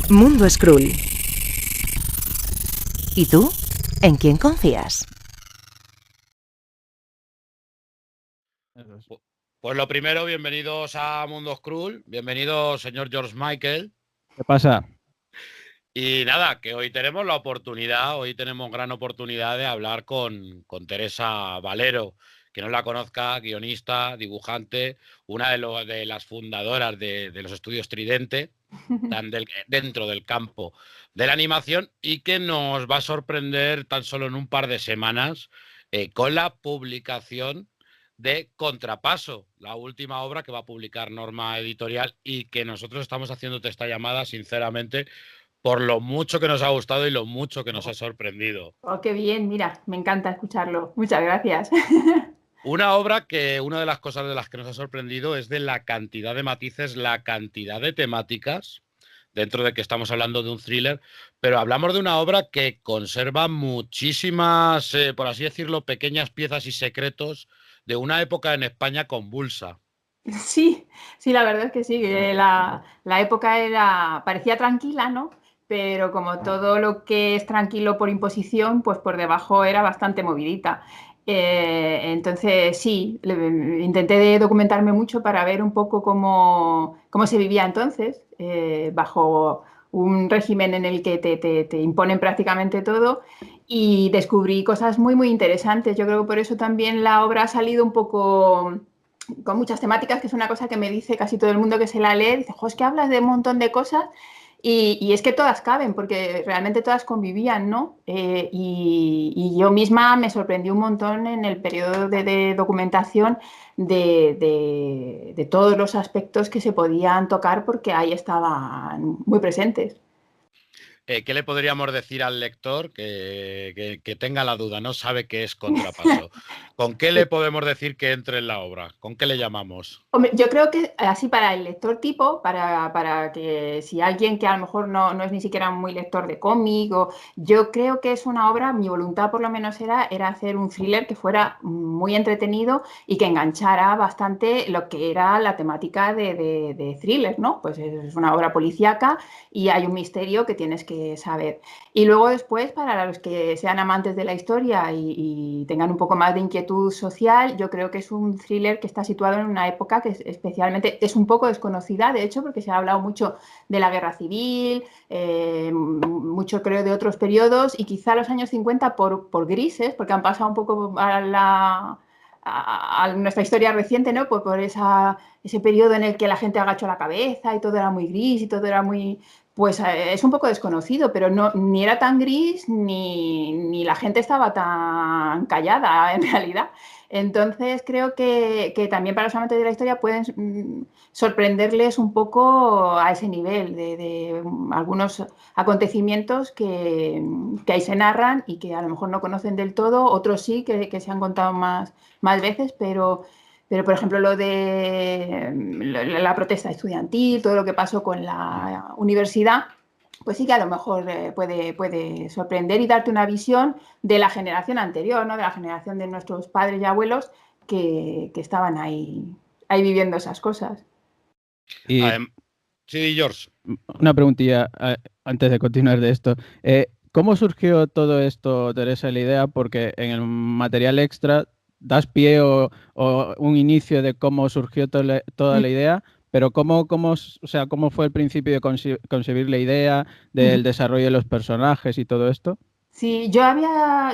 Mundo Skrull. ¿Y tú? ¿En quién confías? Pues lo primero, bienvenidos a Mundo Skrull, bienvenido señor George Michael. ¿Qué pasa? Y nada, que hoy tenemos gran oportunidad de hablar con Teresa Valero. Que no la conozca, guionista, dibujante, una de las fundadoras de los estudios Tridente, dentro del campo de la animación, y que nos va a sorprender tan solo en un par de semanas con la publicación de Contrapaso, la última obra que va a publicar Norma Editorial y que nosotros estamos haciéndote esta llamada, sinceramente, por lo mucho que nos ha gustado y lo mucho que nos ha sorprendido. Oh, qué bien, mira, me encanta escucharlo. Muchas gracias. Una obra que una de las cosas de las que nos ha sorprendido es de la cantidad de matices, la cantidad de temáticas, dentro de que estamos hablando de un thriller, pero hablamos de una obra que conserva muchísimas, por así decirlo, pequeñas piezas y secretos de una época en España convulsa. Sí, la verdad es que sí, que la época parecía tranquila, ¿no? Pero como todo lo que es tranquilo por imposición, pues por debajo era bastante movidita. Entonces, sí, intenté documentarme mucho para ver un poco cómo se vivía entonces, bajo un régimen en el que te imponen prácticamente todo, y descubrí cosas muy, muy interesantes. Yo creo que por eso también la obra ha salido un poco con muchas temáticas, que es una cosa que me dice casi todo el mundo que se la lee, dice, jo, es que hablas de un montón de cosas y es que todas caben, porque realmente todas convivían, ¿no? Y yo misma me sorprendí un montón en el periodo de documentación de todos los aspectos que se podían tocar, porque ahí estaban muy presentes. ¿Qué le podríamos decir al lector que tenga la duda, no sabe qué es Contrapaso? ¿Con qué le podemos decir que entre en la obra? ¿Con qué le llamamos? Hombre, yo creo que así para el lector tipo, para que si alguien que a lo mejor no es ni siquiera muy lector de cómic, yo creo que es una obra, mi voluntad por lo menos era hacer un thriller que fuera muy entretenido y que enganchara bastante lo que era la temática de thriller, ¿no? Pues es una obra policíaca y hay un misterio que tienes que saber. Y luego después, para los que sean amantes de la historia y tengan un poco más de inquietud social, yo creo que es un thriller que está situado en una época que especialmente es un poco desconocida, de hecho, porque se ha hablado mucho de la guerra civil, mucho creo de otros periodos, y quizá los años 50 por grises, porque han pasado un poco a nuestra historia reciente, ¿no? Por ese periodo en el que la gente agachó la cabeza y todo era muy gris y todo era muy... Pues es un poco desconocido, pero ni era tan gris ni la gente estaba tan callada en realidad. Entonces creo que también para los amantes de la historia pueden sorprenderles un poco a ese nivel de algunos acontecimientos que ahí se narran y que a lo mejor no conocen del todo, otros sí que se han contado más veces, pero por ejemplo lo de la protesta estudiantil, todo lo que pasó con la universidad, pues sí que a lo mejor puede sorprender y darte una visión de la generación anterior, ¿no? De la generación de nuestros padres y abuelos que estaban ahí viviendo esas cosas. Y sí, George. una preguntilla antes de continuar de esto. ¿Cómo surgió todo esto, Teresa, la idea? Porque en el material extra das pie o un inicio de cómo surgió toda la idea, pero ¿cómo fue el principio de concebir la idea, del desarrollo de los personajes y todo esto? Sí, yo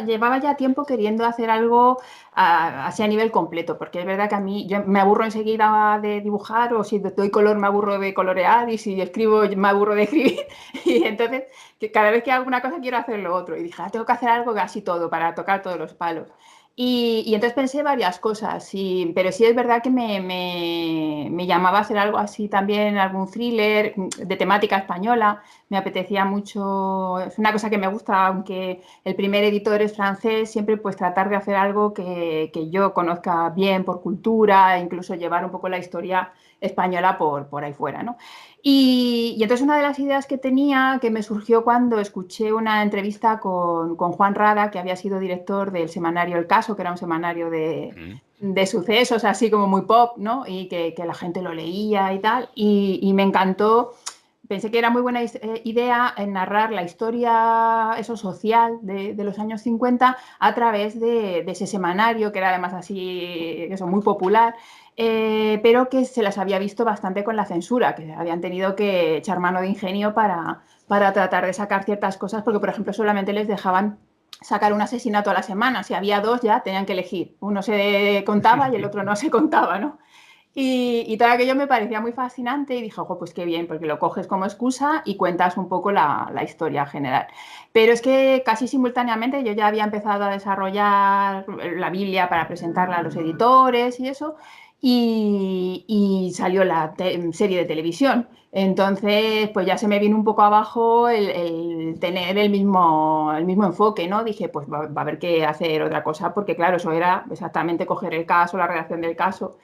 llevaba ya tiempo queriendo hacer algo así a nivel completo, porque es verdad que a mí yo me aburro enseguida de dibujar, o si doy color me aburro de colorear, y si escribo me aburro de escribir, y entonces que cada vez que hago una cosa quiero hacer lo otro, y dije, tengo que hacer algo casi todo para tocar todos los palos. Y entonces pensé varias cosas, pero sí es verdad que me llamaba a hacer algo así también, algún thriller de temática española. Me apetecía mucho, es una cosa que me gusta, aunque el primer editor es francés, siempre pues tratar de hacer algo que yo conozca bien por cultura, e incluso llevar un poco la historia española por ahí fuera, ¿no? Y entonces una de las ideas que tenía, que me surgió cuando escuché una entrevista con Juan Rada, que había sido director del semanario El Caso, que era un semanario de sucesos, así como muy pop, ¿no? Y que la gente lo leía y tal, y me encantó pensé que era muy buena idea narrar la historia social de los años 50 a través de ese semanario, que era además así, eso, muy popular, pero que se las había visto bastante con la censura, que habían tenido que echar mano de ingenio para tratar de sacar ciertas cosas, porque, por ejemplo, solamente les dejaban sacar un asesinato a la semana. Si había 2 ya tenían que elegir. Uno se contaba y el otro no se contaba, ¿no? Y todo aquello me parecía muy fascinante y dije, ojo, pues qué bien, porque lo coges como excusa y cuentas un poco la historia general. Pero es que casi simultáneamente yo ya había empezado a desarrollar la Biblia para presentarla a los editores y eso, y salió la serie de televisión. Entonces, pues ya se me vino un poco abajo el tener el mismo enfoque, ¿no? Dije, pues va a haber que hacer otra cosa, porque claro, eso era exactamente coger el caso, la redacción del caso.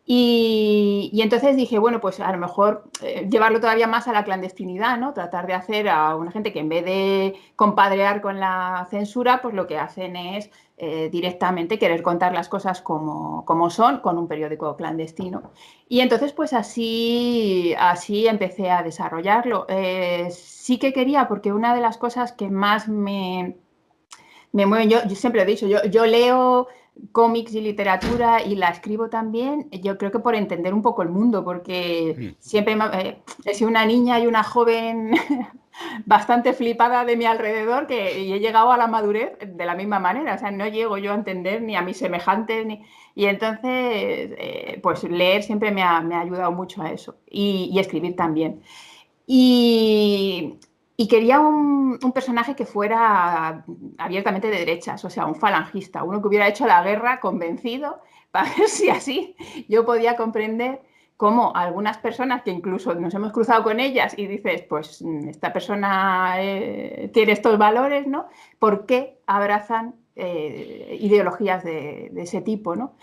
Y entonces dije, bueno, pues a lo mejor llevarlo todavía más a la clandestinidad, ¿no? Tratar de hacer a una gente que en vez de compadrear con la censura, pues lo que hacen es directamente querer contar las cosas como son con un periódico clandestino. Y entonces, pues así empecé a desarrollarlo. Sí que quería, porque una de las cosas que más me mueven, yo siempre he dicho, yo leo cómics y literatura y la escribo también, yo creo que por entender un poco el mundo, porque siempre he sido una niña y una joven bastante flipada de mi alrededor y he llegado a la madurez de la misma manera, o sea, no llego yo a entender ni a mis semejantes, y entonces pues leer siempre me ha ayudado mucho a eso, y escribir también. Y quería un personaje que fuera abiertamente de derechas, o sea, un falangista, uno que hubiera hecho la guerra convencido, para ver si así yo podía comprender cómo algunas personas que incluso nos hemos cruzado con ellas y dices, pues esta persona tiene estos valores, ¿no? ¿Por qué abrazan ideologías de ese tipo, ¿no?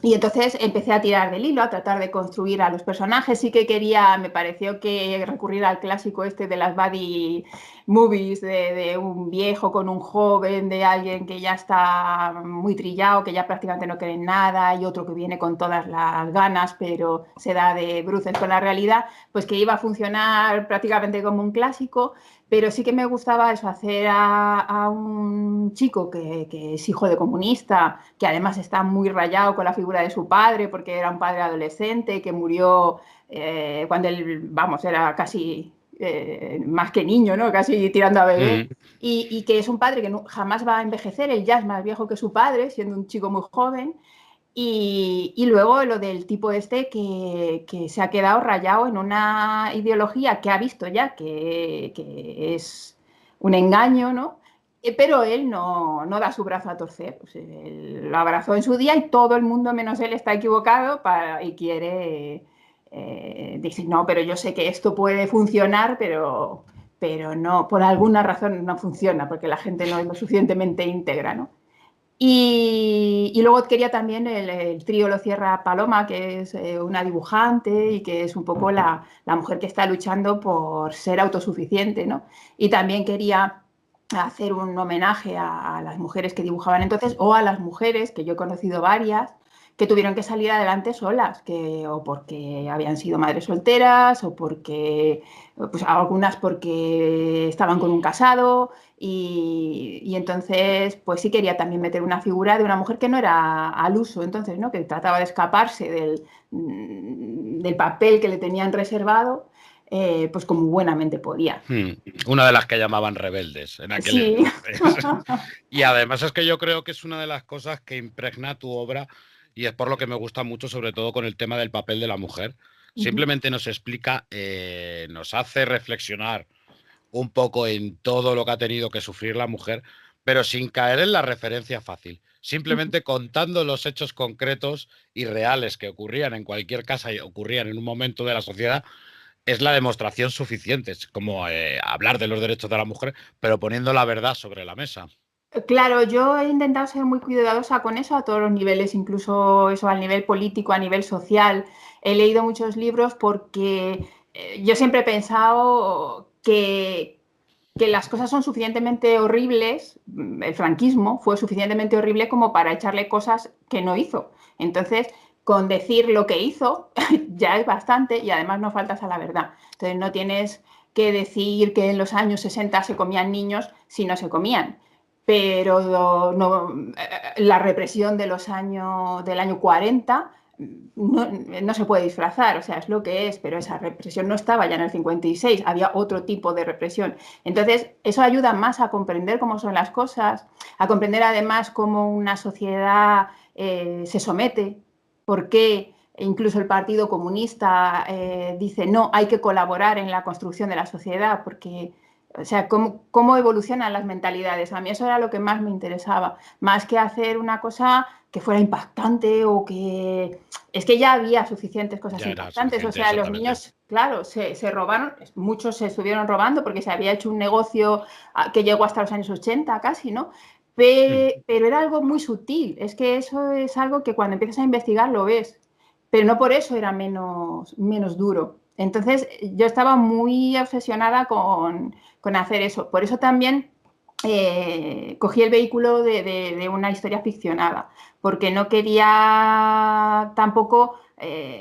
Y entonces empecé a tirar del hilo, a tratar de construir a los personajes. Sí que quería, me pareció que recurrir al clásico este de las buddy movies, de un viejo con un joven, de alguien que ya está muy trillado, que ya prácticamente no cree en nada, y otro que viene con todas las ganas, pero se da de bruces con la realidad, pues que iba a funcionar prácticamente como un clásico. Pero sí que me gustaba eso, hacer a un chico que es hijo de comunista, que además está muy rayado con la figura de su padre, porque era un padre adolescente que murió cuando él, vamos, era casi más que niño, ¿no? Casi tirando a bebé. Y que es un padre que jamás va a envejecer, él ya es más viejo que su padre, siendo un chico muy joven. Y luego lo del tipo este que se ha quedado rayado en una ideología que ha visto ya que es un engaño, ¿no? Pero él no da su brazo a torcer. Pues él lo abrazó en su día y todo el mundo menos él está equivocado y quiere... dice, no, pero yo sé que esto puede funcionar, pero no, por alguna razón no funciona, porque la gente no es lo suficientemente íntegra, ¿no? Y luego quería también el trío lo cierra Paloma, que es una dibujante y que es un poco la mujer que está luchando por ser autosuficiente, ¿no? Y también quería hacer un homenaje a las mujeres que dibujaban entonces, o a las mujeres, que yo he conocido varias, que tuvieron que salir adelante solas, o porque habían sido madres solteras, o porque, pues algunas porque estaban con un casado, y entonces, pues sí quería también meter una figura de una mujer que no era al uso, entonces, ¿no? Que trataba de escaparse del papel que le tenían reservado, pues como buenamente podía. Una de las que llamaban rebeldes en aquel entonces. Y además es que yo creo que es una de las cosas que impregna tu obra, y es por lo que me gusta mucho, sobre todo con el tema del papel de la mujer. Simplemente nos explica, nos hace reflexionar un poco en todo lo que ha tenido que sufrir la mujer, pero sin caer en la referencia fácil, simplemente contando los hechos concretos y reales que ocurrían en cualquier casa y ocurrían en un momento de la sociedad. Es la demostración suficiente, es como hablar de los derechos de la mujer, pero poniendo la verdad sobre la mesa. Claro, yo he intentado ser muy cuidadosa con eso a todos los niveles, incluso eso al nivel político, a nivel social. He leído muchos libros porque yo siempre he pensado que las cosas son suficientemente horribles, el franquismo fue suficientemente horrible como para echarle cosas que no hizo. Entonces, con decir lo que hizo ya es bastante y además no faltas a la verdad. Entonces no tienes que decir que en los años 60 se comían niños si no se comían. Pero no, la represión de del año 40 no se puede disfrazar, o sea, es lo que es, pero esa represión no estaba ya en el 56, había otro tipo de represión. Entonces, eso ayuda más a comprender cómo son las cosas, a comprender además cómo una sociedad se somete, por qué incluso el Partido Comunista dice no, hay que colaborar en la construcción de la sociedad, porque... O sea, cómo evolucionan las mentalidades. A mí eso era lo que más me interesaba, más que hacer una cosa que fuera impactante o que... Es que ya había suficientes cosas impactantes. O sea, los niños, claro, se robaron, muchos se estuvieron robando porque se había hecho un negocio que llegó hasta los años 80 casi, ¿no? Pero era algo muy sutil. Es que eso es algo que cuando empiezas a investigar lo ves. Pero no por eso era menos duro. Entonces, yo estaba muy obsesionada con hacer eso. Por eso también cogí el vehículo de una historia ficcionada, porque no quería tampoco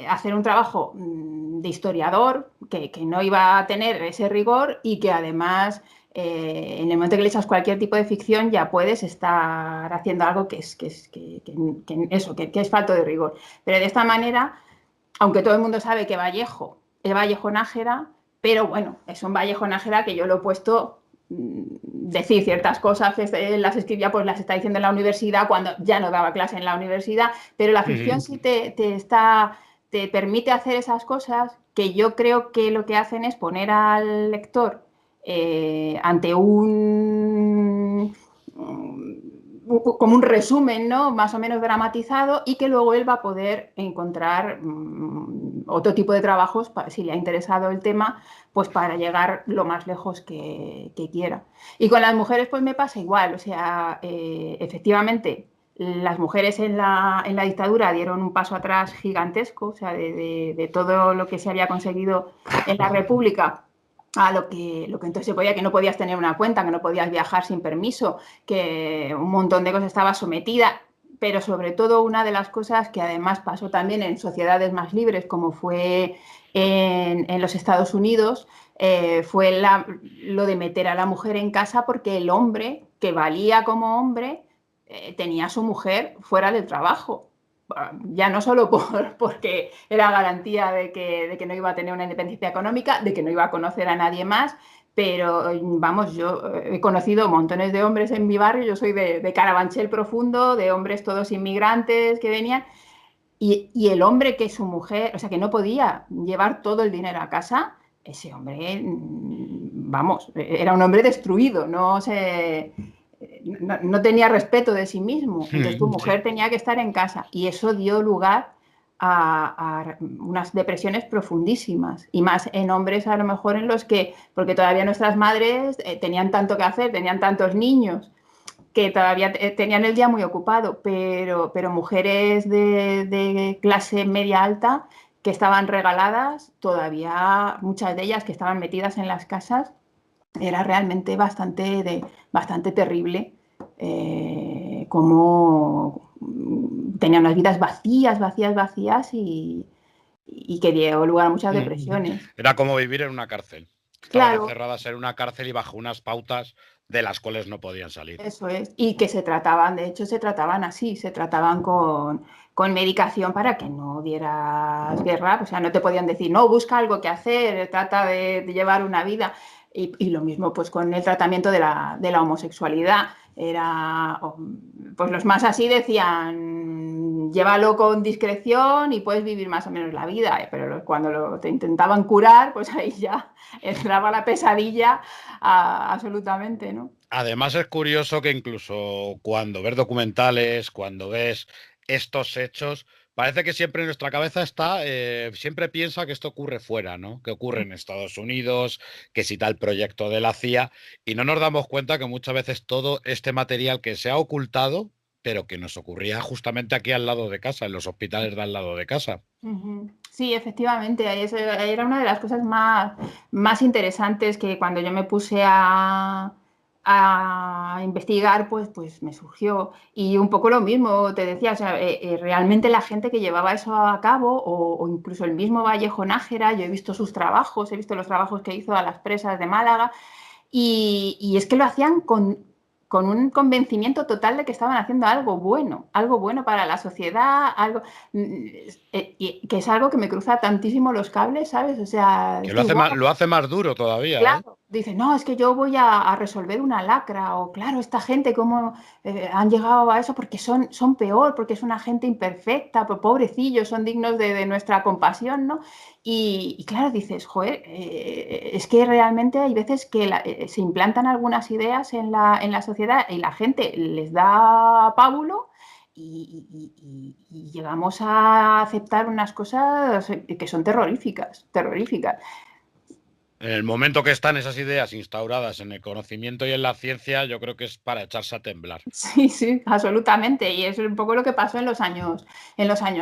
hacer un trabajo de historiador que no iba a tener ese rigor y que además en el momento que le echas cualquier tipo de ficción ya puedes estar haciendo algo que es falto de rigor. Pero de esta manera, aunque todo el mundo sabe que Vallejo es Vallejo Nájera, pero bueno, es un Vallejo Nájera que yo lo he puesto decir ciertas cosas, las escribía, pues las está diciendo en la universidad cuando ya no daba clase en la universidad, pero la ficción sí te permite hacer esas cosas que yo creo que lo que hacen es poner al lector ante como un resumen, ¿no? Más o menos dramatizado y que luego él va a poder encontrar otro tipo de trabajos, si le ha interesado el tema, pues para llegar lo más lejos que quiera. Y con las mujeres pues me pasa igual, o sea, efectivamente las mujeres en la dictadura dieron un paso atrás gigantesco, o sea, de todo lo que se había conseguido en la República a lo que entonces se podía, que no podías tener una cuenta, que no podías viajar sin permiso, que un montón de cosas estaba sometida, pero sobre todo una de las cosas que además pasó también en sociedades más libres, como fue en los Estados Unidos, fue lo de meter a la mujer en casa porque el hombre, que valía como hombre, tenía a su mujer fuera del trabajo. Ya no solo porque era garantía de que no iba a tener una independencia económica, de que no iba a conocer a nadie más, pero vamos, yo he conocido montones de hombres en mi barrio, yo soy de Carabanchel profundo, de hombres todos inmigrantes que venían, y el hombre que su mujer, o sea, que no podía llevar todo el dinero a casa, ese hombre, vamos, era un hombre destruido, no tenía respeto de sí mismo. Entonces tu mujer tenía que estar en casa y eso dio lugar a unas depresiones profundísimas y más en hombres a lo mejor en los que, porque todavía nuestras madres tenían tanto que hacer, tenían tantos niños que todavía tenían el día muy ocupado, pero mujeres de clase media alta que estaban regaladas, todavía muchas de ellas que estaban metidas en las casas, era realmente bastante terrible cómo tenían unas vidas vacías y que dio lugar a muchas depresiones. Era como vivir en una cárcel. Estaban encerradas en una cárcel y bajo unas pautas de las cuales no podían salir. Eso es, y que se trataban así, se trataban con medicación para que no dieras guerra, o sea, no te podían decir, no, busca algo que hacer, trata de llevar una vida. Y lo mismo pues con el tratamiento de la homosexualidad. Pues los más así decían, llévalo con discreción y puedes vivir más o menos la vida, pero cuando te intentaban curar, pues ahí ya entraba la pesadilla absolutamente, ¿no? Además es curioso que incluso cuando ves documentales, cuando ves estos hechos, parece que siempre en nuestra cabeza está, siempre piensa que esto ocurre fuera, ¿no? Que ocurre en Estados Unidos, que si tal proyecto de la CIA, y no nos damos cuenta que muchas veces todo este material que se ha ocultado, pero que nos ocurría justamente aquí al lado de casa, en los hospitales de al lado de casa. Sí, efectivamente, era una de las cosas más interesantes que cuando yo me puse a a investigar, pues me surgió. Y un poco lo mismo, te decía, o sea, realmente la gente que llevaba eso a cabo, o incluso el mismo Vallejo Nájera, yo he visto sus trabajos, he visto los trabajos que hizo a las presas de Málaga, y es que lo hacían con un convencimiento total de que estaban haciendo algo bueno para la sociedad, que es algo que me cruza tantísimo los cables, ¿sabes? O sea, Que es que igual, lo hace más duro todavía, ¿eh? claro, dice, no, es que yo voy a resolver una lacra, o claro, esta gente, ¿cómo han llegado a eso? Porque son peor, porque es una gente imperfecta, pues, pobrecillos, son dignos de nuestra compasión, ¿no? Y claro, dices, joder, es que realmente hay veces que se implantan algunas ideas en la sociedad y la gente les da pábulo. Y llegamos a aceptar unas cosas que son terroríficas, terroríficas. En el momento que están esas ideas instauradas en el conocimiento y en la ciencia, yo creo que es para echarse a temblar. Sí, sí, absolutamente. Y es un poco lo que pasó en los años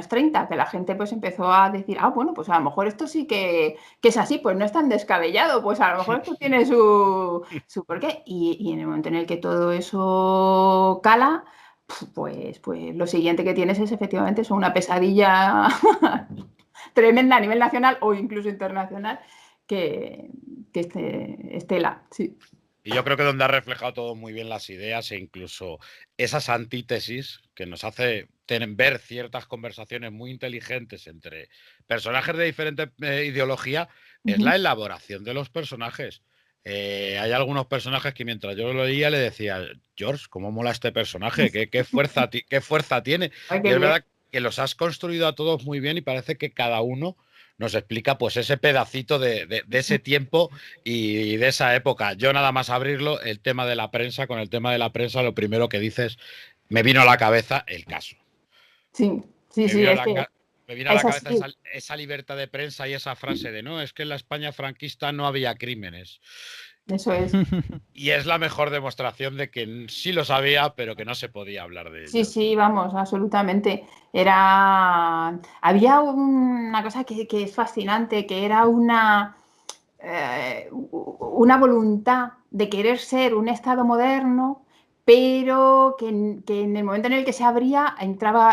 30, que la gente pues empezó a decir, ah, bueno, pues a lo mejor esto sí que es así, pues no es tan descabellado, pues a lo mejor esto tiene su porqué. Y en el momento en el que todo eso cala, pues lo siguiente que tienes es efectivamente es una pesadilla tremenda a nivel nacional o incluso internacional que, que estela, sí. Y yo creo que donde ha reflejado todo muy bien las ideas e incluso esas antítesis que nos hace ver ciertas conversaciones muy inteligentes entre personajes de diferente ideología es la elaboración de los personajes. Hay algunos personajes que mientras yo lo leía le decía, George, ¿cómo mola este personaje? ¿Qué fuerza, qué fuerza tiene? Ay, Y qué es bien. verdad que los has construido a todos muy bien y parece que cada uno nos explica pues ese pedacito de ese tiempo y de esa época. Yo nada más abrirlo, el tema de la prensa, con el tema de la prensa, lo primero que dices, me vino a la cabeza el caso. Sí, sí, Me sí, vino a es la, que me vino a la es cabeza así. esa libertad de prensa y esa frase de no, es que en la España franquista no había crímenes. Eso es. Y es la mejor demostración de que sí los había, pero que no se podía hablar de Sí, ellos. sí, vamos, absolutamente. Había una cosa que es fascinante, que era una voluntad de querer ser un Estado moderno, pero que en el momento en el que se abría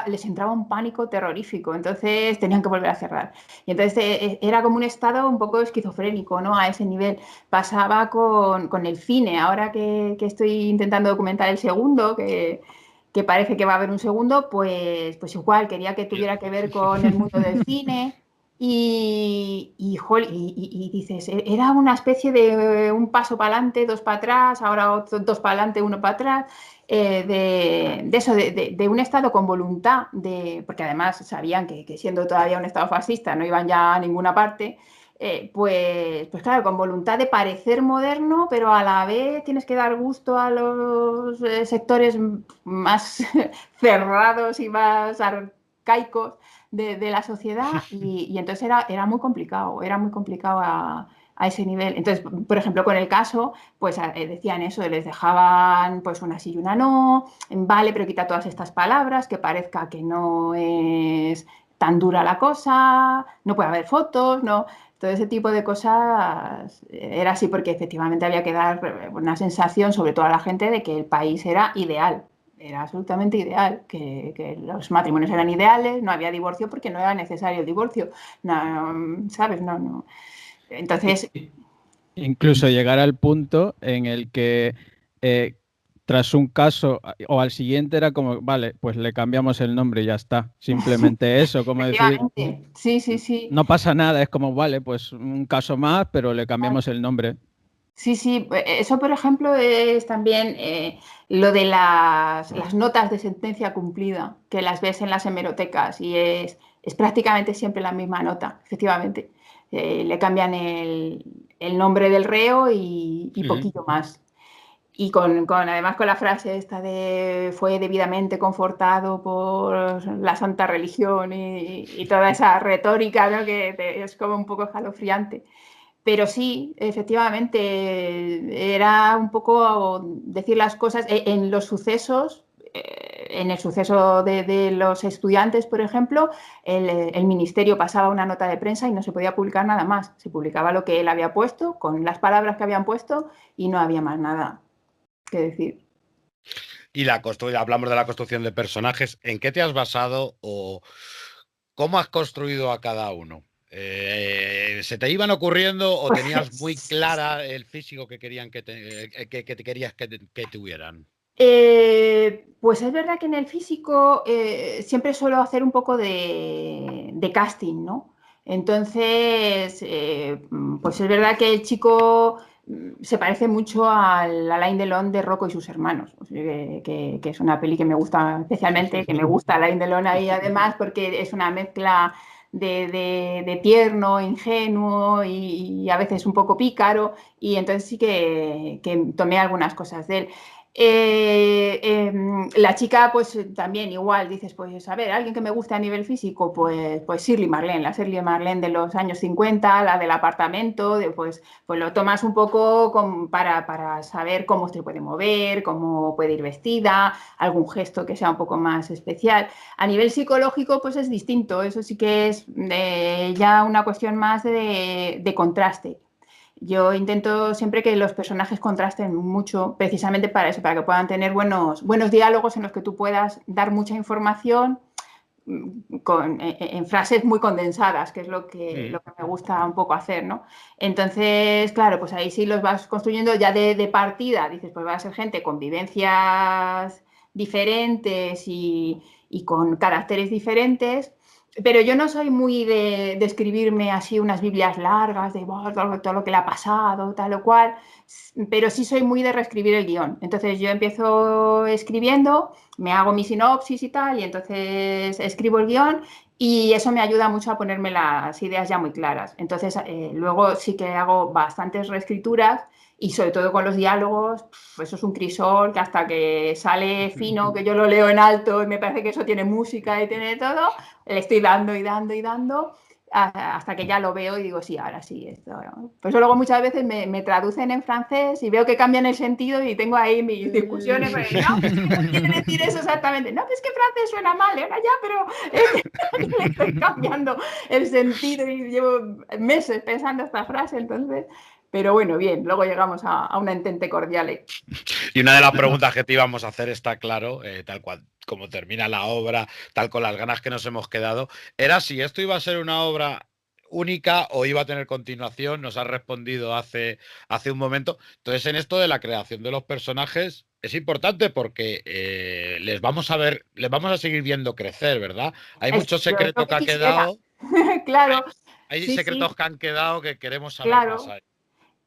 les entraba un pánico terrorífico, entonces tenían que volver a cerrar. Y entonces era como un Estado un poco esquizofrénico, ¿no? A ese nivel. Pasaba con el cine, ahora que estoy intentando documentar el segundo, que parece que va a haber un segundo, pues igual quería que tuviera que ver con el mundo del cine. Y dices, era una especie de un paso para adelante, dos para atrás, ahora otro, dos para adelante, uno para atrás, de eso, de un Estado con voluntad, porque además sabían que siendo todavía un Estado fascista no iban ya a ninguna parte, pues claro, con voluntad de parecer moderno, pero a la vez tienes que dar gusto a los sectores más cerrados y más arcaicos de la sociedad y entonces era muy complicado a ese nivel. Entonces, por ejemplo, con el caso, pues decían eso, les dejaban pues una sí y una no, vale, pero quita todas estas palabras, que parezca que no es tan dura la cosa, no puede haber fotos, no. Todo ese tipo de cosas era así porque efectivamente había que dar una sensación, sobre todo a la gente, de que el país era ideal. Era absolutamente ideal, que los matrimonios eran ideales, no había divorcio porque no era necesario el divorcio. No, ¿sabes? No, no. Entonces, Incluso llegar al punto en el que eh, tras un caso o al siguiente era como, vale, pues le cambiamos el nombre y ya está. Simplemente eso, como decir, efectivamente, sí, sí, sí. no pasa nada, es como, vale, pues un caso más, pero le cambiamos el nombre. Sí, sí, eso por ejemplo es también lo de las notas de sentencia cumplida, que las ves en las hemerotecas y es prácticamente siempre la misma nota, efectivamente. Le cambian el nombre del reo y poquito más. Y además con la frase esta de fue debidamente confortado por la santa religión y toda esa retórica, ¿no? Es como un poco escalofriante. Pero sí, efectivamente, era un poco decir las cosas en los sucesos, en el suceso de los estudiantes, por ejemplo, el ministerio pasaba una nota de prensa y no se podía publicar nada más. Se publicaba lo que él había puesto, con las palabras que habían puesto y no había más nada. que decir. Y hablamos de la construcción de personajes. ¿En qué te has basado o cómo has construido a cada uno? ¿Se te iban ocurriendo o tenías muy clara el físico que querían que querías que tuvieran? Pues es verdad que en el físico siempre suelo hacer un poco de casting, ¿no? Entonces, pues es verdad que el chico se parece mucho al Alain Delon de Rocco y sus hermanos, o sea, que es una peli que me gusta especialmente, que me gusta Alain Delon ahí además porque es una mezcla de tierno, ingenuo y a veces un poco pícaro, y entonces sí que tomé algunas cosas de él. La chica, pues también igual, dices, pues a ver, alguien que me guste a nivel físico, pues Shirley MacLaine, la Shirley MacLaine de los años 50, la del apartamento, pues lo tomas un poco para saber cómo se puede mover, cómo puede ir vestida, algún gesto que sea un poco más especial. A nivel psicológico, pues es distinto, eso sí que es ya una cuestión más de contraste. Yo intento siempre que los personajes contrasten mucho, precisamente para eso, para que puedan tener buenos diálogos en los que tú puedas dar mucha información en frases muy condensadas, que es lo que me gusta un poco hacer, ¿no? Entonces, claro, pues ahí sí los vas construyendo ya de partida, dices, pues va a ser gente con vivencias diferentes y con caracteres diferentes. Pero yo no soy muy de escribirme así unas Biblias largas, de todo lo que le ha pasado, tal o cual, pero sí soy muy de reescribir el guión. Entonces yo empiezo escribiendo, me hago mi sinopsis y tal, y entonces escribo el guión y eso me ayuda mucho a ponerme las ideas ya muy claras. Entonces luego sí que hago bastantes reescrituras y sobre todo con los diálogos, eso es un crisol que hasta que sale fino, que yo lo leo en alto y me parece que eso tiene música y tiene todo, le estoy dando y dando y dando hasta que ya lo veo y digo, sí, ahora sí. Esto. Por eso luego muchas veces me traducen en francés y veo que cambian el sentido y tengo ahí mis discusiones. No, no quiere decir eso exactamente. No, es que francés suena mal, ahora ya, pero le estoy cambiando el sentido y llevo meses pensando esta frase, entonces... Pero bueno, bien, luego llegamos a una entente cordial. Y una de las preguntas que te íbamos a hacer, está claro, tal cual como termina la obra, tal con las ganas que nos hemos quedado, era si esto iba a ser una obra única o iba a tener continuación. Nos has respondido hace un momento. Entonces, en esto de la creación de los personajes es importante porque les vamos a seguir viendo crecer, ¿verdad? Hay mucho secreto que ha quedado. Claro. Hay secretos que han quedado que queremos saber más ahí.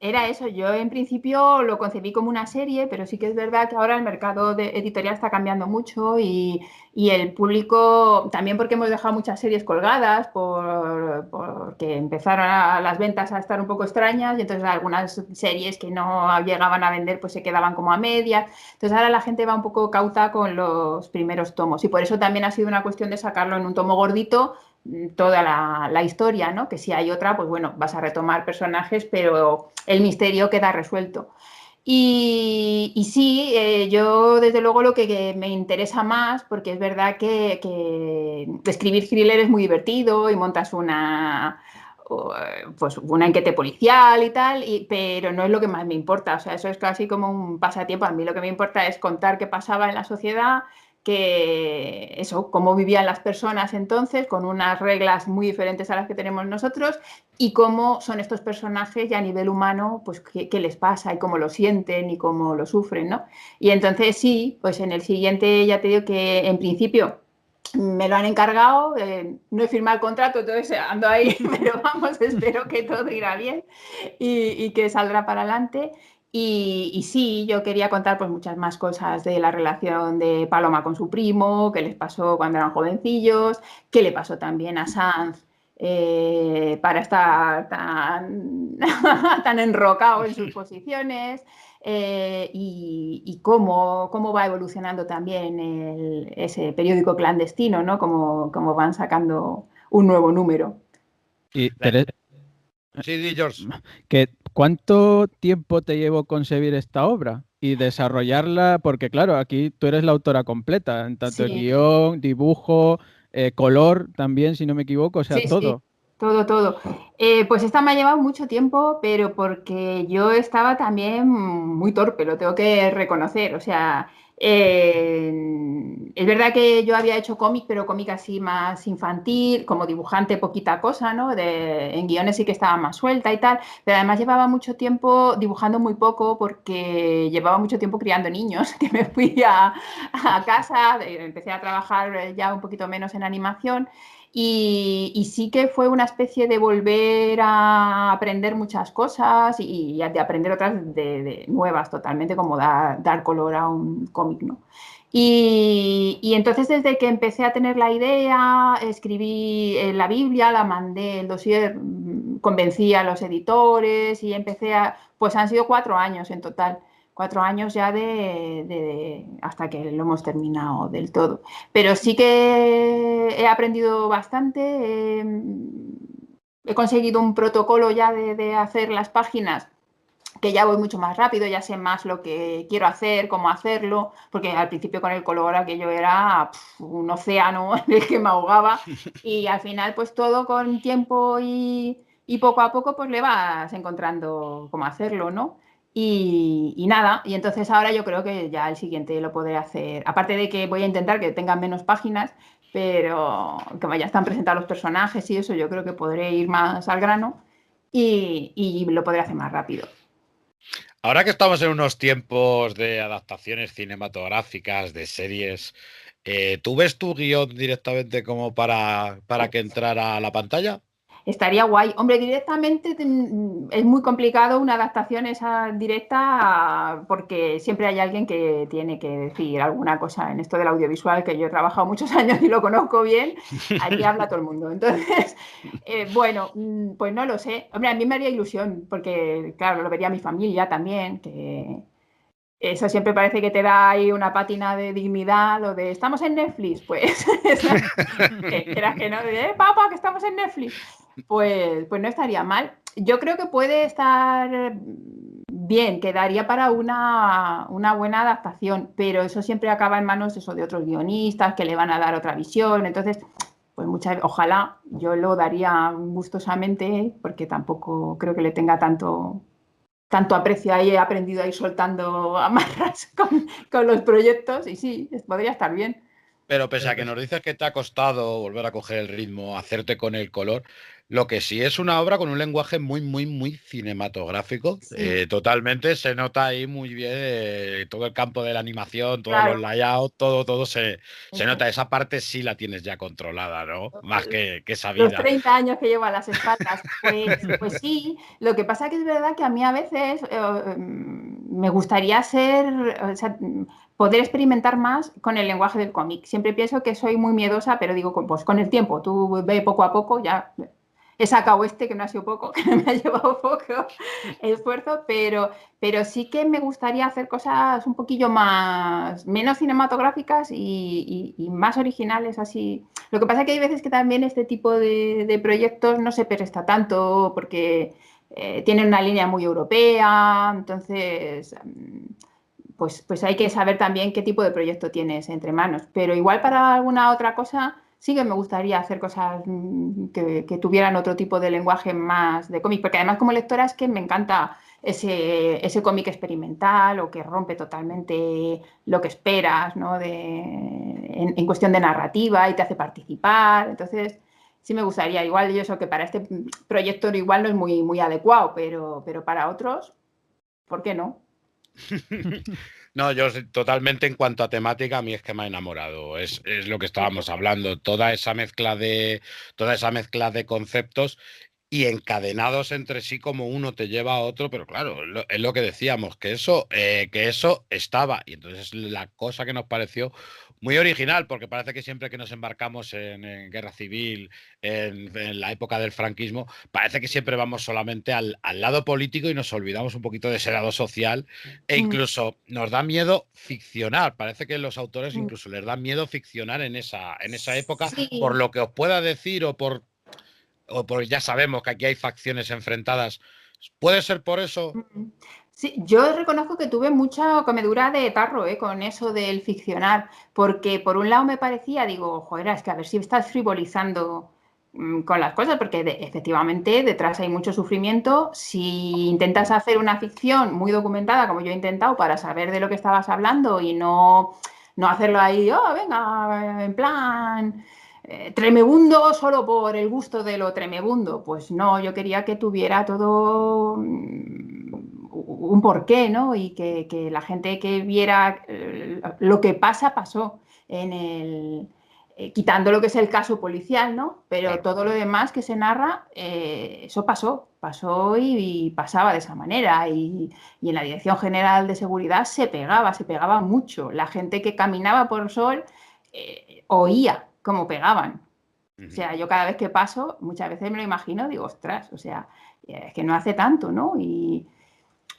Era eso, yo en principio lo concebí como una serie, pero sí que es verdad que ahora el mercado editorial está cambiando mucho y el público, también porque hemos dejado muchas series colgadas, porque empezaron las ventas a estar un poco extrañas y entonces algunas series que no llegaban a vender pues se quedaban como a medias. Entonces ahora la gente va un poco cauta con los primeros tomos y por eso también ha sido una cuestión de sacarlo en un tomo gordito, toda la historia, ¿no? Que si hay otra, pues bueno, vas a retomar personajes, pero el misterio queda resuelto. Y sí, yo desde luego lo que me interesa más, porque es verdad que escribir thriller es muy divertido y montas una enquete policial y tal, pero no es lo que más me importa. O sea, eso es casi como un pasatiempo. A mí lo que me importa es contar qué pasaba en la sociedad, cómo vivían las personas entonces, con unas reglas muy diferentes a las que tenemos nosotros, y cómo son estos personajes ya a nivel humano, pues qué les pasa y cómo lo sienten y cómo lo sufren, ¿no? Y entonces sí, pues en el siguiente ya te digo que en principio me lo han encargado, no he firmado el contrato, entonces ando ahí, pero vamos, espero que todo irá bien y que saldrá para adelante. Y sí, yo quería contar pues muchas más cosas de la relación de Paloma con su primo, qué les pasó cuando eran jovencillos, qué le pasó también a Sanz para estar tan enrocado en sus posiciones, y cómo va evolucionando también ese periódico clandestino, ¿no? Cómo van sacando un nuevo número. Y Teresa, sí, George. ¿Cuánto tiempo te llevó concebir esta obra y desarrollarla? Porque claro, aquí tú eres la autora completa, en tanto Sí. guión, dibujo, color también, si no me equivoco, o sea, Sí, todo. Sí. todo. Pues esta me ha llevado mucho tiempo, pero porque yo estaba también muy torpe, lo tengo que reconocer. O sea, es verdad que yo había hecho cómic, pero cómic así más infantil, como dibujante, poquita cosa, ¿no? En guiones sí que estaba más suelta y tal, pero además llevaba mucho tiempo dibujando muy poco porque llevaba mucho tiempo criando niños, que me fui a casa, empecé a trabajar ya un poquito menos en animación. Y sí que fue una especie de volver a aprender muchas cosas y de aprender otras de nuevas totalmente, como dar color a un cómic, ¿no? Y entonces desde que empecé a tener la idea, escribí la Biblia, la mandé, el dossier, convencí a los editores y empecé pues han sido 4 años en total. 4 años ya hasta que lo hemos terminado del todo. Pero sí que he aprendido bastante, he conseguido un protocolo ya de hacer las páginas, que ya voy mucho más rápido, ya sé más lo que quiero hacer, cómo hacerlo, porque al principio con el color aquello era un océano en el que me ahogaba y al final pues todo con tiempo y poco a poco pues le vas encontrando cómo haerlo, ¿no? Y nada, y entonces ahora yo creo que ya el siguiente lo podré hacer, aparte de que voy a intentar que tengan menos páginas, pero como ya están presentados los personajes y eso, yo creo que podré ir más al grano y lo podré hacer más rápido. Ahora que estamos en unos tiempos de adaptaciones cinematográficas, de series, ¿tú ves tu guión directamente como para que entrara a la pantalla? Estaría guay. Hombre, directamente es muy complicado una adaptación esa directa porque siempre hay alguien que tiene que decir alguna cosa en esto del audiovisual, que yo he trabajado muchos años y lo conozco bien. Aquí habla todo el mundo. Entonces, bueno, pues no lo sé. Hombre, a mí me haría ilusión porque, claro, lo vería mi familia también, que eso siempre parece que te da ahí una pátina de dignidad, lo de estamos en Netflix, pues era que no, papá, que estamos en Netflix, pues no estaría mal. Yo creo que puede estar bien, quedaría para una buena adaptación, pero eso siempre acaba en manos de otros guionistas que le van a dar otra visión, entonces pues ojalá yo lo daría gustosamente porque tampoco creo que le tenga tanto aprecio ahí, he aprendido a ir soltando amarras con los proyectos y sí, podría estar bien. Pero pese a que nos dices que te ha costado volver a coger el ritmo, hacerte con el color, lo que sí es una obra con un lenguaje muy, muy, muy cinematográfico. Sí. Totalmente se nota ahí muy bien todo el campo de la animación, todos Claro. los layouts, todo se nota. Esa parte sí la tienes ya controlada, ¿no? Más que Los sabida. 30 años que llevo a las espaldas, pues sí. Lo que pasa que es verdad que a mí a veces me gustaría poder experimentar más con el lenguaje del cómic. Siempre pienso que soy muy miedosa, pero digo, pues con el tiempo, tú ve poco a poco, ya he sacado que no ha sido poco, que me ha llevado poco esfuerzo, pero sí que me gustaría hacer cosas un poquillo menos cinematográficas y más originales, así. Lo que pasa es que hay veces que también este tipo de proyectos no se presta tanto porque tienen una línea muy europea, entonces pues hay que saber también qué tipo de proyecto tienes entre manos. Pero igual para alguna otra cosa sí que me gustaría hacer cosas que tuvieran otro tipo de lenguaje más de cómic, porque además como lectora es que me encanta ese cómic experimental o que rompe totalmente lo que esperas, ¿no? En cuestión de narrativa y te hace participar. Entonces, sí me gustaría. Igual yo eso que para este proyecto igual no es muy, muy adecuado, pero para otros, ¿por qué no? No, yo totalmente en cuanto a temática, a mí es que me ha enamorado. Es lo que estábamos hablando, toda esa mezcla de conceptos y encadenados entre sí como uno te lleva a otro, pero claro, es lo que decíamos, que eso estaba. Y entonces la cosa que nos pareció muy original, porque parece que siempre que nos embarcamos en guerra civil, en la época del franquismo, parece que siempre vamos solamente al lado político y nos olvidamos un poquito de ese lado social e incluso nos da miedo ficcionar. Parece que los autores incluso les da miedo ficcionar en esa época, Sí. por lo que os pueda decir o por ya sabemos que aquí hay facciones enfrentadas. ¿Puede ser por eso? Sí, yo reconozco que tuve mucha comedura de tarro con eso del ficcionar, porque por un lado me parecía, digo, joder, es que a ver si estás frivolizando con las cosas, porque efectivamente detrás hay mucho sufrimiento. Si intentas hacer una ficción muy documentada, como yo he intentado, para saber de lo que estabas hablando y no hacerlo ahí, oh, venga, en plan tremebundo solo por el gusto de lo tremebundo, pues no, yo quería que tuviera todo un porqué, ¿no? Y que la gente que viera lo que pasó en el quitando lo que es el caso policial, ¿no? Pero Claro. todo lo demás que se narra, eso pasó y pasaba de esa manera. Y en la Dirección General de Seguridad se pegaba mucho. La gente que caminaba por el sol oía cómo pegaban. O sea, yo cada vez que paso, muchas veces me lo imagino, digo, ostras, o sea, es que no hace tanto, ¿no? Y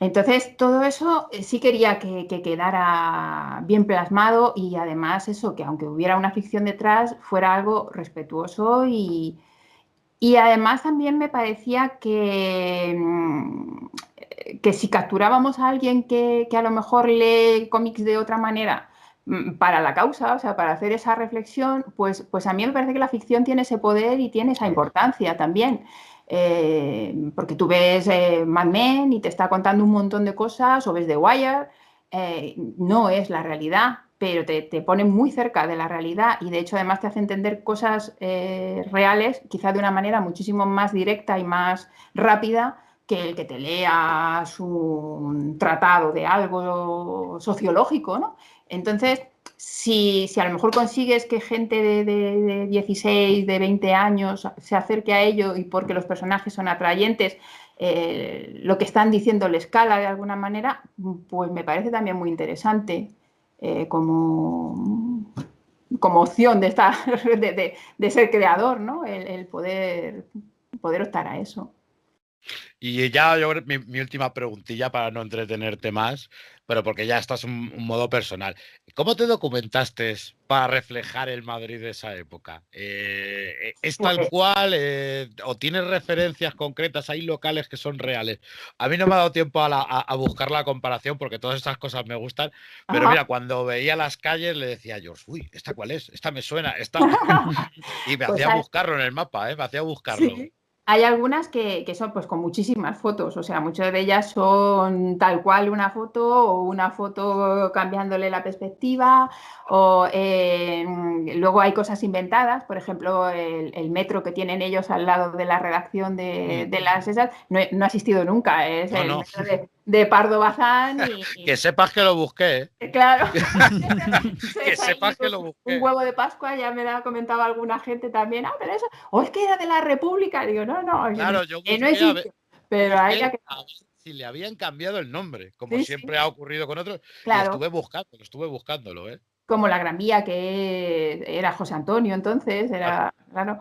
entonces, todo eso sí quería que quedara bien plasmado y además eso, que aunque hubiera una ficción detrás, fuera algo respetuoso y además también me parecía que si capturábamos a alguien que a lo mejor lee cómics de otra manera para la causa, o sea, para hacer esa reflexión, pues a mí me parece que la ficción tiene ese poder y tiene esa importancia también. Porque tú ves Mad Men y te está contando un montón de cosas, o ves The Wire, no es la realidad, pero te pone muy cerca de la realidad y de hecho además te hace entender cosas reales, quizás de una manera muchísimo más directa y más rápida que el que te leas un tratado de algo sociológico, ¿no? Entonces, si a lo mejor consigues que gente de 16, de 20 años se acerque a ello y porque los personajes son atrayentes, lo que están diciendo les cala de alguna manera, pues me parece también muy interesante como opción de, estar, de ser creador, ¿no? El poder optar a eso. Y ya yo mi última preguntilla para no entretenerte más, pero porque ya estás un modo personal. ¿Cómo te documentaste para reflejar el Madrid de esa época? ¿Es tal Pues, cual o tienes referencias concretas? ¿Hay locales que son reales? A mí no me ha dado tiempo a buscar la comparación porque todas estas cosas me gustan, pero ajá. mira, cuando veía las calles le decía a George, uy, ¿esta cuál es? Esta me suena, esta... Y me Pues hacía buscarlo en el mapa, me hacía buscarlo. sí. Hay algunas que son pues con muchísimas fotos, o sea, muchas de ellas son tal cual una foto o una foto cambiándole la perspectiva o luego hay cosas inventadas, por ejemplo, el metro que tienen ellos al lado de la redacción de las esas no ha existido nunca, es No, el no. metro de Pardo Bazán Que sepas que lo busqué, claro, que es sepas ahí que lo un busqué. huevo de Pascua, ya me lo ha comentado alguna gente también, pero eso, o es que era de la República, digo, no, Claro, yo no busqué existe, pero a ella que a ver si le habían cambiado el nombre, como sí, sí, siempre ha ocurrido con otros, y claro, estuve buscándolo, ¿eh? como la Gran Vía, que era José Antonio entonces, Claro. era, claro,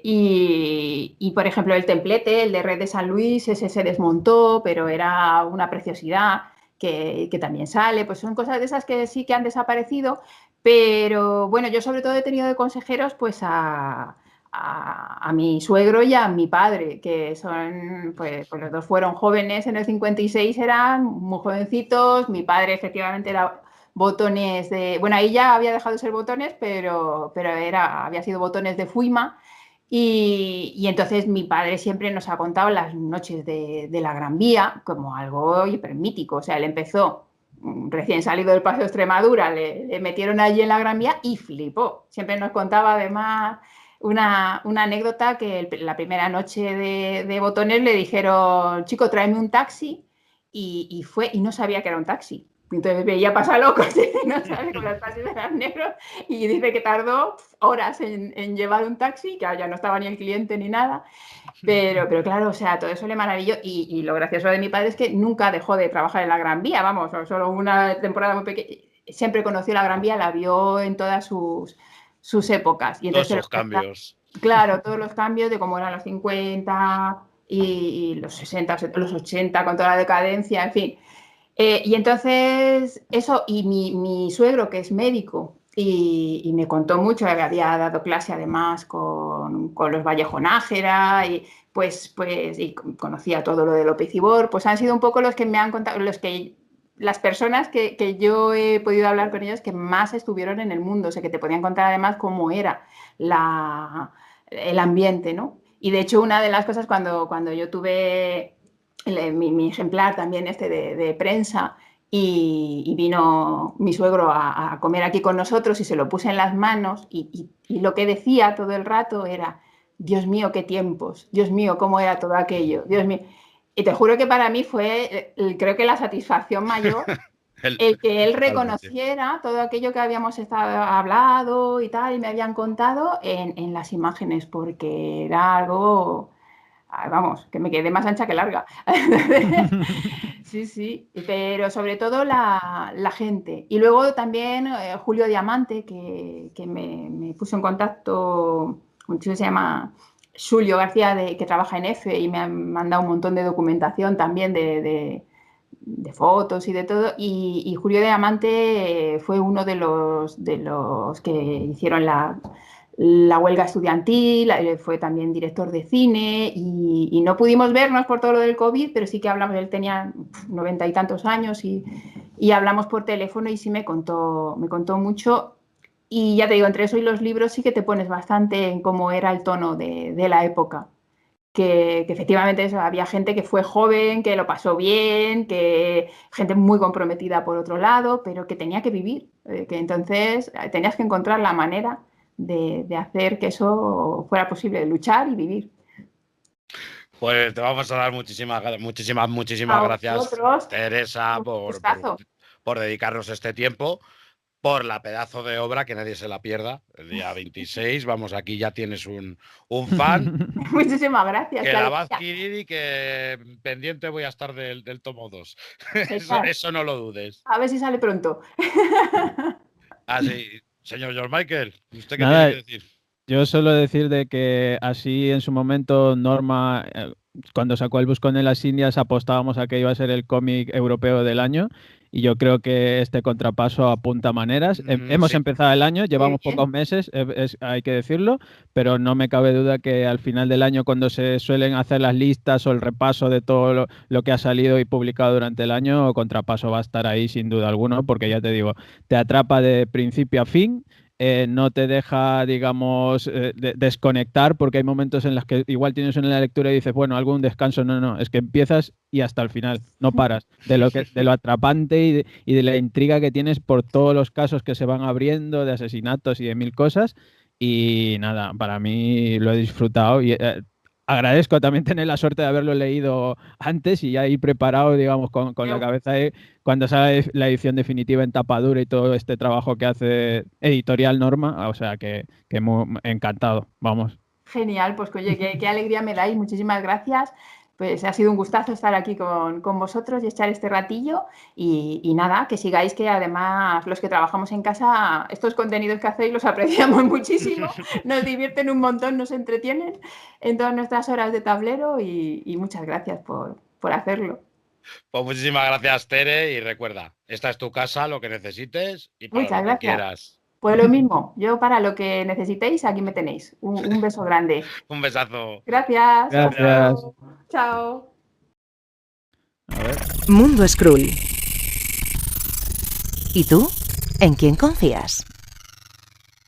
y por ejemplo el templete, el de Red de San Luis, ese se desmontó, pero era una preciosidad que también sale, pues son cosas de esas que sí que han desaparecido, pero bueno, yo sobre todo he tenido de consejeros pues a mi suegro y a mi padre, que son, pues los dos fueron jóvenes en el 56, eran muy jovencitos, mi padre efectivamente era botones de... Bueno, ahí ya había dejado de ser botones, pero había sido botones de Fuima. Y entonces mi padre siempre nos ha contado las noches de la Gran Vía como algo hiper mítico. O sea, él empezó recién salido del Paseo de Extremadura, le metieron allí en la Gran Vía y flipó. Siempre nos contaba además una anécdota que la primera noche de botones le dijeron, chico, tráeme un taxi y fue y no sabía que era un taxi. Entonces veía pasar locos y no sabía con los taxis eran negros y dice que tardó horas en llevar un taxi, que ya no estaba ni el cliente ni nada, pero claro, o sea, todo eso le maravilló y lo gracioso de mi padre es que nunca dejó de trabajar en la Gran Vía, vamos, solo una temporada muy pequeña, siempre conoció la Gran Vía, la vio en todas sus épocas. Y Todos entonces, sus cambios. claro, todos los cambios de cómo eran los 50 y los 60, los 80 con toda la decadencia, en fin. Y entonces, eso, y mi suegro, que es médico, y me contó mucho, que había dado clase además con los Vallejo Nájera, y pues y conocía todo lo de López Ibor, pues han sido un poco los que me han contado, las personas que yo he podido hablar con ellos que más estuvieron en el mundo, o sea, que te podían contar además cómo era el ambiente, ¿no? Y de hecho, una de las cosas cuando yo tuve mi ejemplar también de prensa y vino mi suegro a comer aquí con nosotros y se lo puse en las manos y lo que decía todo el rato era: Dios mío, qué tiempos, Dios mío, cómo era todo aquello, Dios mío. Y te juro que para mí fue, creo que la satisfacción mayor el que él reconociera todo aquello que habíamos hablado y tal, y me habían contado en las imágenes, porque era algo, vamos, que me quedé más ancha que larga. Sí, sí, pero sobre todo la gente. Y luego también Julio Diamante, que me puso en contacto, un chico que se llama Julio García, que trabaja en EFE, y me han mandado un montón de documentación también de fotos y de todo, y Julio Diamante fue uno de los que hicieron la huelga estudiantil, fue también director de cine y no pudimos vernos por todo lo del COVID, pero sí que hablamos, él tenía 90 y tantos años y hablamos por teléfono y sí me contó mucho. Y ya te digo, entre eso y los libros sí que te pones bastante en cómo era el tono de la época. Que efectivamente eso, había gente que fue joven, que lo pasó bien, que gente muy comprometida por otro lado, pero que tenía que vivir, que entonces tenías que encontrar la manera de hacer que eso fuera posible, de luchar y vivir. Pues te vamos a dar muchísimas gracias, Teresa, por dedicarnos este tiempo, por la pedazo de obra, que nadie se la pierda. El día 26, vamos, aquí ya tienes un fan. Muchísimas gracias. Que la va a adquirir y que pendiente voy a estar del tomo 2. Eso no lo dudes. A ver si sale pronto. Así, señor George Michael, ¿usted qué Nada, tiene que decir? Yo suelo decir de que así en su momento Norma, cuando sacó El Buscón en las Indias, apostábamos a que iba a ser el cómic europeo del año, y yo creo que este contrapaso apunta maneras. Hemos empezado el año, llevamos pocos meses, hay que decirlo, pero no me cabe duda que al final del año, cuando se suelen hacer las listas o el repaso de todo lo que ha salido y publicado durante el año, contrapaso va a estar ahí sin duda alguna, porque ya te digo, te atrapa de principio a fin. No te deja, digamos, desconectar, porque hay momentos en los que igual tienes una lectura y dices, bueno, algún descanso. No, es que empiezas y hasta el final, no paras. De lo atrapante y de la intriga que tienes por todos los casos que se van abriendo, de asesinatos y de mil cosas. Y nada, para mí lo he disfrutado y agradezco también tener la suerte de haberlo leído antes y ya ir preparado, digamos, con la cabeza ahí, cuando sale la edición definitiva en tapa dura y todo este trabajo que hace Editorial Norma. O sea que muy encantado, vamos. Genial, pues oye, qué alegría me dais, muchísimas gracias. Pues ha sido un gustazo estar aquí con vosotros y echar este ratillo y nada, que sigáis, que además los que trabajamos en casa, estos contenidos que hacéis los apreciamos muchísimo, nos divierten un montón, nos entretienen en todas nuestras horas de tablero y muchas gracias por hacerlo. Pues muchísimas gracias, Tere, y recuerda, esta es tu casa, lo que necesites y para muchas lo gracias. Que quieras. Pues lo mismo, yo para lo que necesitéis, aquí me tenéis. Un beso grande. Un besazo. Gracias. Gracias. Chao. A ver. Mundo Skrull. ¿Y tú? ¿En quién confías?